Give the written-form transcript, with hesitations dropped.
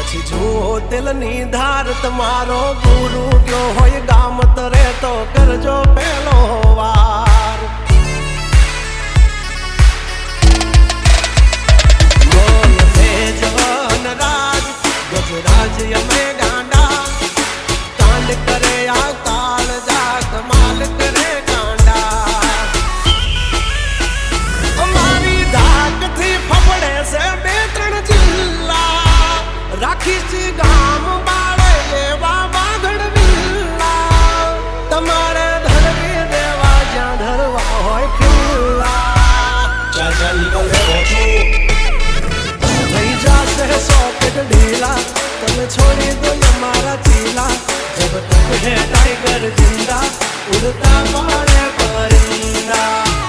પછી જુઓ દિલની ધાર તમારો ગુરુ ગયો હોય ગામ તરે તો કરજો પેલો વાર બોલ ભેજવન રાજ ગજરાજ અમે ગાંડા કાંડ કરે આ કાળ જા કમાલ કરે ગાંડા અમારી ધાકથી ફફડે છે બે ત્રણ જિલ્લા રાખીશ ગામ બાળે એવા વાગડ વિલ્લા તમારે ધરવી દેવા જ્યાં ધરવા હોય ખિલ્લા ચાલ નીકળે થઈ જશે સોકેટ ઢીલા તમે છોડી દો અમારા ચીલા જબ તક હે ટાઈગર જિંદા ઉડતા મારે પરિંદા